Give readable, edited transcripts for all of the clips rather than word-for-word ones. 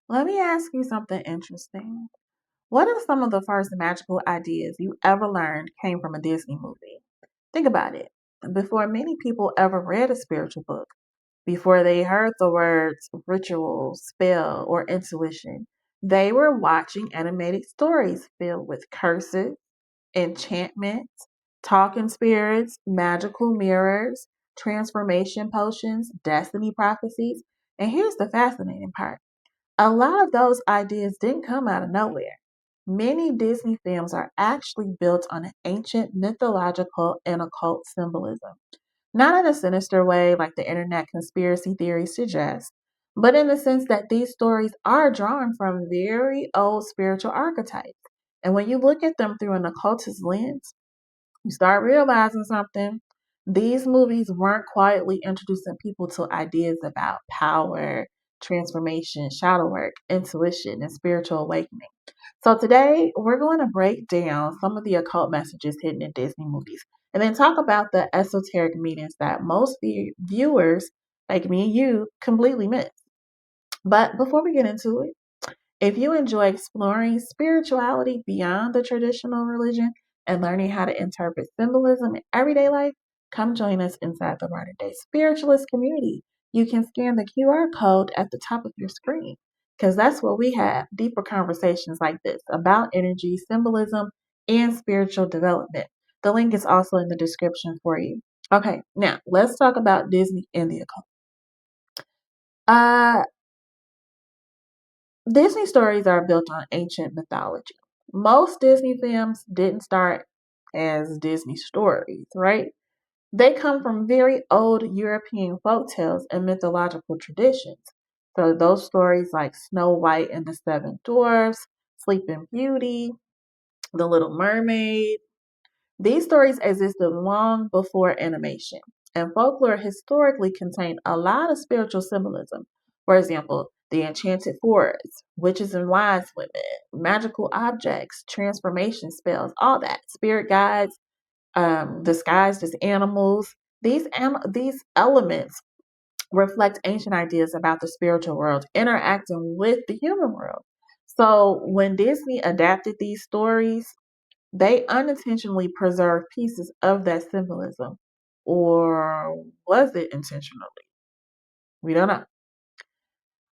Let me ask you something interesting. What are some of the first magical ideas you ever learned came from a Disney movie? Think about it. Before many people ever read a spiritual book, before they heard the words ritual, spell, or intuition, they were watching animated stories filled with curses, enchantments, talking spirits, magical mirrors, transformation potions, destiny prophecies. And here's the fascinating part: a lot of those ideas didn't come out of nowhere. Many Disney films are actually built on ancient mythological and occult symbolism, not in a sinister way like the internet conspiracy theories suggest, but in the sense that these stories are drawn from very old spiritual archetypes. And when you look at them through an occultist lens, you start realizing something. These movies weren't quietly introducing people to ideas about power, transformation, shadow work, intuition, and spiritual awakening. So today we're going to break down some of the occult messages hidden in Disney movies and then talk about the esoteric meanings that most viewers, like me and you, completely miss. But before we get into it, if you enjoy exploring spirituality beyond the traditional religion and learning how to interpret symbolism in everyday life, come join us inside the Modern Day Spiritualist community. You can scan the QR code at the top of your screen because that's where we have deeper conversations like this about energy, symbolism, and spiritual development. The link is also in the description for you. Okay, now let's talk about Disney and the occult. Uh, Disney stories are built on ancient mythology. Most Disney films didn't start as Disney stories, right? They come from very old European folk tales and mythological traditions. So those stories like Snow White and the Seven Dwarfs, Sleeping Beauty, The Little Mermaid, these stories existed long before animation, and folklore historically contained a lot of spiritual symbolism. For example, the enchanted forest, witches and wise women, magical objects, transformation spells, all that, spirit guides, disguised as animals. These elements reflect ancient ideas about the spiritual world interacting with the human world. So when Disney adapted these stories, they unintentionally preserved pieces of that symbolism. Or was it intentionally? We don't know.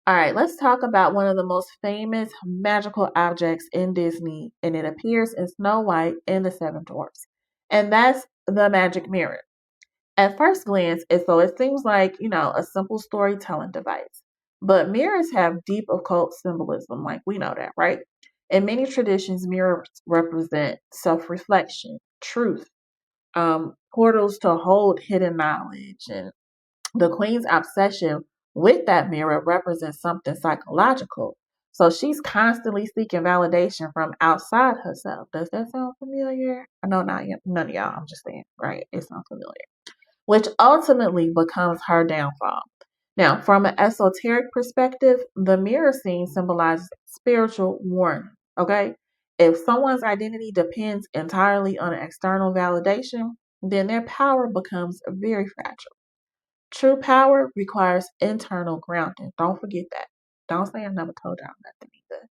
All right, let's talk about one of the most famous magical objects in Disney, and it appears in Snow White and the Seven Dwarfs. And that's the magic mirror. At first glance, it seems like, a simple storytelling device. But mirrors have deep occult symbolism, like we know that, right? In many traditions, mirrors represent self reflection, truth, portals to hold hidden knowledge. And the queen's obsession with that mirror represents something psychological. So she's constantly seeking validation from outside herself. Does that sound familiar? No, not none of y'all. I'm just saying, right? It sounds familiar, which ultimately becomes her downfall. Now, from an esoteric perspective, the mirror scene symbolizes spiritual warning. Okay? If someone's identity depends entirely on external validation, then their power becomes very fragile. True power requires internal grounding. Don't forget that. Don't say I never told y'all nothing either.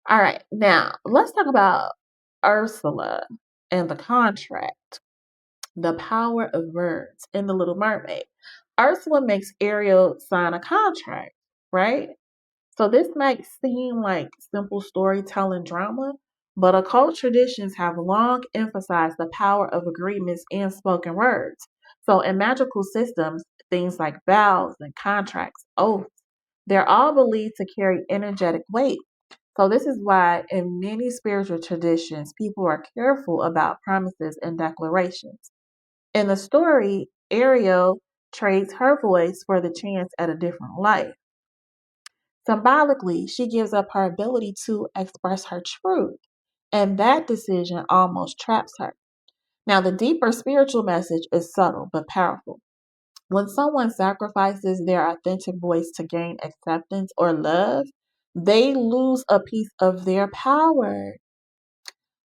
All right, now let's talk about Ursula and the contract. The power of words in The Little Mermaid. Ursula makes Ariel sign a contract, right? So this might seem like simple storytelling drama, but occult traditions have long emphasized the power of agreements and spoken words. So in magical systems, things like vows and contracts, oaths, they're all believed to carry energetic weight. So this is why in many spiritual traditions, people are careful about promises and declarations. In the story, Ariel trades her voice for the chance at a different life. Symbolically, she gives up her ability to express her truth, and that decision almost traps her. Now, the deeper spiritual message is subtle but powerful. When someone sacrifices their authentic voice to gain acceptance or love, they lose a piece of their power.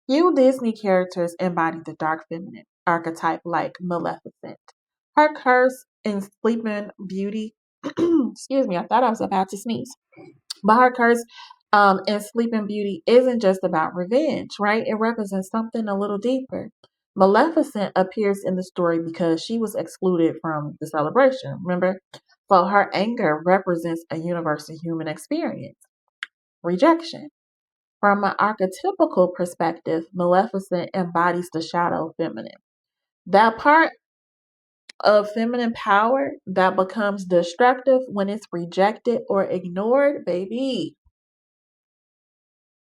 Few Disney characters embody the dark feminine archetype like Maleficent. Her curse in Sleeping Beauty, excuse me, I thought I was about to sneeze. But her curse in Sleeping Beauty isn't just about revenge, right? It represents something a little deeper. Maleficent appears in the story because she was excluded from the celebration, remember? So her anger represents a universal human experience, rejection. From an archetypical perspective, Maleficent embodies the shadow feminine. That part of feminine power that becomes destructive when it's rejected or ignored, baby,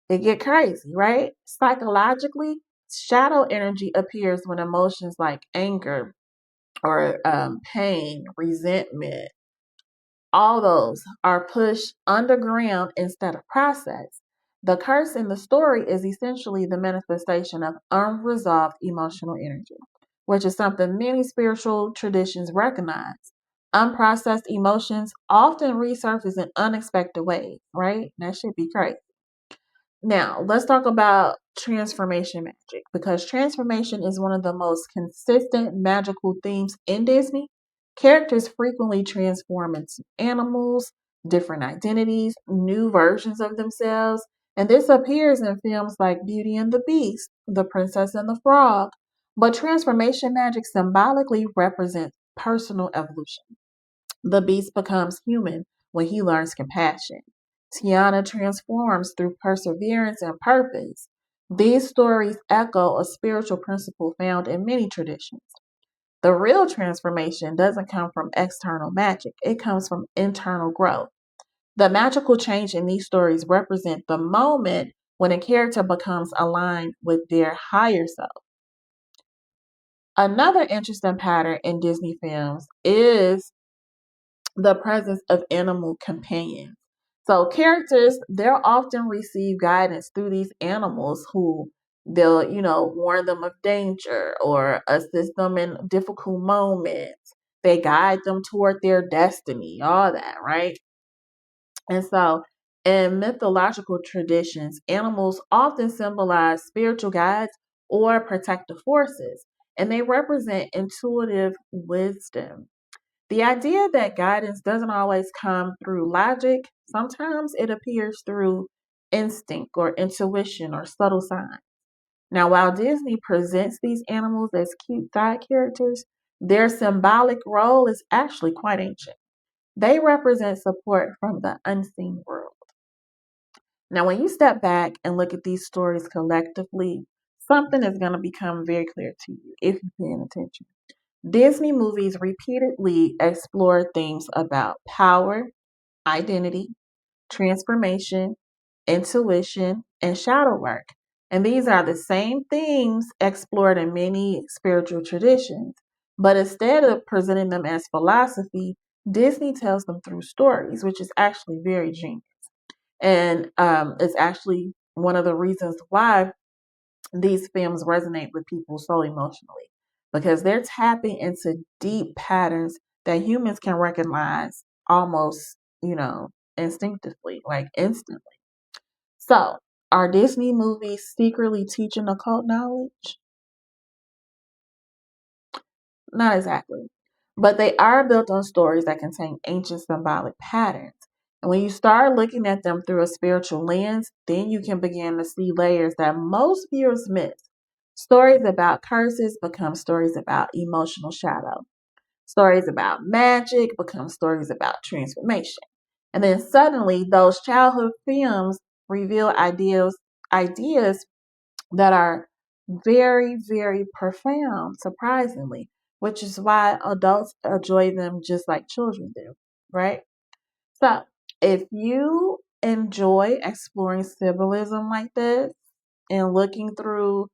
it get crazy, right? Psychologically, shadow energy appears when emotions like anger or pain, resentment, all those are pushed underground instead of processed. The curse in the story is essentially the manifestation of unresolved emotional energy, which is something many spiritual traditions recognize. Unprocessed emotions often resurface in unexpected ways, right? That should be crazy. Now, let's talk about transformation magic because transformation is one of the most consistent magical themes in Disney. Characters frequently transform into animals, different identities, new versions of themselves, and this appears in films like Beauty and the Beast, The Princess and the Frog. But transformation magic symbolically represents personal evolution. The beast becomes human when he learns compassion. Tiana transforms through perseverance and purpose. These stories echo a spiritual principle found in many traditions. The real transformation doesn't come from external magic, it comes from internal growth. The magical change in these stories represent the moment when a character becomes aligned with their higher self. Another interesting pattern in Disney films is the presence of animal companions. So characters, they'll often receive guidance through these animals who they'll, warn them of danger or assist them in difficult moments. They guide them toward their destiny, all that, right? And so in mythological traditions, animals often symbolize spiritual guides or protective forces, and they represent intuitive wisdom. The idea that guidance doesn't always come through logic, sometimes it appears through instinct or intuition or subtle signs. Now, while Disney presents these animals as cute side characters, their symbolic role is actually quite ancient. They represent support from the unseen world. Now, when you step back and look at these stories collectively, something is going to become very clear to you if you're paying attention. Disney movies repeatedly explore themes about power, identity, transformation, intuition, and shadow work. And these are the same themes explored in many spiritual traditions. But instead of presenting them as philosophy, Disney tells them through stories, which is actually very genius. And it's actually one of the reasons why these films resonate with people so emotionally because they're tapping into deep patterns that humans can recognize almost, instinctively, like instantly. So, are Disney movies secretly teaching occult knowledge? Not exactly. But they are built on stories that contain ancient symbolic patterns. And when you start looking at them through a spiritual lens, then you can begin to see layers that most viewers miss. Stories about curses become stories about emotional shadow. Stories about magic become stories about transformation. And then suddenly those childhood films reveal ideas that are very, very profound, surprisingly, which is why adults enjoy them just like children do, right? So, if you enjoy exploring symbolism like this and looking through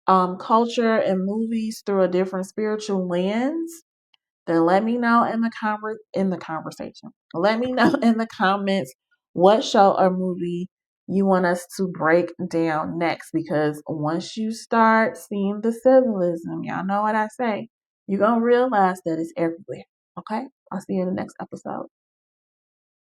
culture and movies through a different spiritual lens, then let me know in the conversation. Let me know in the comments what show or movie you want us to break down next because once you start seeing the symbolism, y'all know what I say, you're going to realize that it's everywhere. Okay? I'll see you in the next episode.